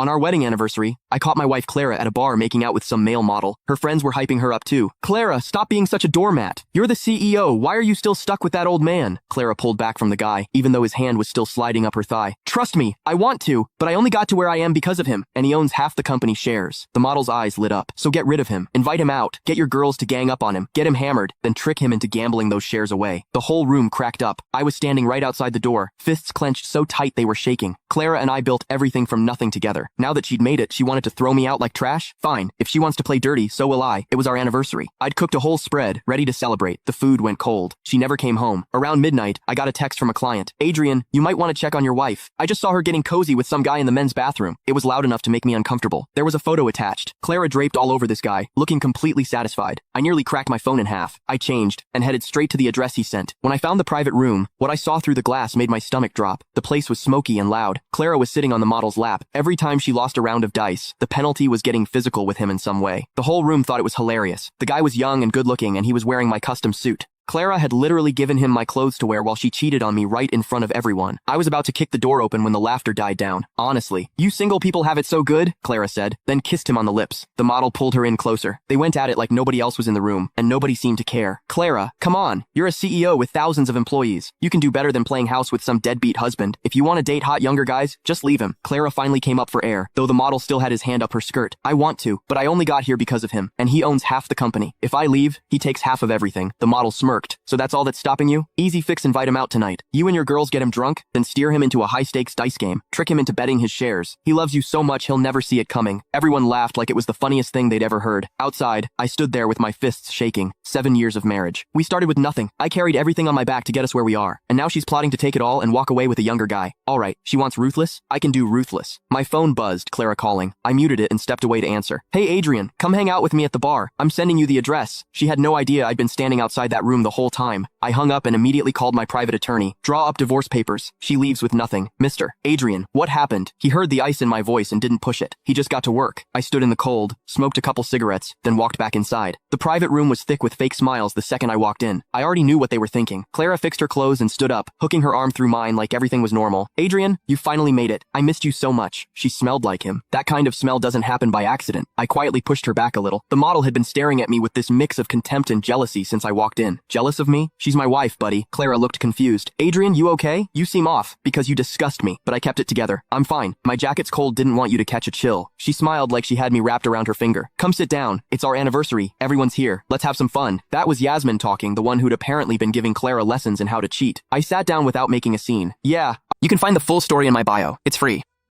On our wedding anniversary, I caught my wife Clara at a bar making out with some male model. Her friends were hyping her up too. Clara, stop being such a doormat. You're the CEO. Why are you still stuck with that old man? Clara pulled back from the guy, even though his hand was still sliding up her thigh. Trust me, I want to, but I only got to where I am because of him, and he owns half the company shares. The model's eyes lit up. So get rid of him. Invite him out. Get your girls to gang up on him. Get him hammered, then trick him into gambling those shares away. The whole room cracked up. I was standing right outside the door, fists clenched so tight they were shaking. Clara and I built everything from nothing together. Now that she'd made it, she wanted to throw me out like trash? Fine. If she wants to play dirty, so will I. It was our anniversary. I'd cooked a whole spread, ready to celebrate. The food went cold. She never came home. Around midnight, I got a text from a client. Adrian, you might want to check on your wife. I just saw her getting cozy with some guy in the men's bathroom. It was loud enough to make me uncomfortable. There was a photo attached. Clara draped all over this guy, looking completely satisfied. I nearly cracked my phone in half. I changed and headed straight to the address he sent. When I found the private room, what I saw through the glass made my stomach drop. The place was smoky and loud. Clara was sitting on the model's lap. Every time she lost a round of dice, the penalty was getting physical with him in some way. The whole room thought it was hilarious. The guy was young and good-looking, and he was wearing my custom suit. Clara had literally given him my clothes to wear while she cheated on me right in front of everyone. I was about to kick the door open when the laughter died down. Honestly, you single people have it so good, Clara said, then kissed him on the lips. The model pulled her in closer. They went at it like nobody else was in the room, and nobody seemed to care. Clara, come on. You're a CEO with thousands of employees. You can do better than playing house with some deadbeat husband. If you want to date hot younger guys, just leave him. Clara finally came up for air, though the model still had his hand up her skirt. I want to, but I only got here because of him, and he owns half the company. If I leave, he takes half of everything. The model smirked. So that's all that's stopping you? Easy fix, invite him out tonight. You and your girls get him drunk, then steer him into a high-stakes dice game. Trick him into betting his shares. He loves you so much he'll never see it coming. Everyone laughed like it was the funniest thing they'd ever heard. Outside, I stood there with my fists shaking. 7 years of marriage. We started with nothing. I carried everything on my back to get us where we are. And now she's plotting to take it all and walk away with a younger guy. Alright, she wants ruthless? I can do ruthless. My phone buzzed, Clara calling. I muted it and stepped away to answer. Hey Adrian, come hang out with me at the bar. I'm sending you the address. She had no idea I'd been standing outside that room the whole time. I hung up and immediately called my private attorney. Draw up divorce papers. She leaves with nothing. Mr. Adrian, what happened? He heard the ice in my voice and didn't push it. He just got to work. I stood in the cold, smoked a couple cigarettes, then walked back inside. The private room was thick with fake smiles the second I walked in. I already knew what they were thinking. Clara fixed her clothes and stood up, hooking her arm through mine like everything was normal. Adrian, you finally made it. I missed you so much. She smelled like him. That kind of smell doesn't happen by accident. I quietly pushed her back a little. The model had been staring at me with this mix of contempt and jealousy since I walked in. Jealous of me? She's my wife, buddy. Clara looked confused. Adrian, you okay? You seem off, because you disgust me, but I kept it together. I'm fine. My jacket's cold, didn't want you to catch a chill. She smiled like she had me wrapped around her finger. Come sit down. It's our anniversary. Everyone's here. Let's have some fun. That was Yasmin talking, the one who'd apparently been giving Clara lessons in how to cheat. I sat down without making a scene. Yeah, you can find the full story in my bio. It's free.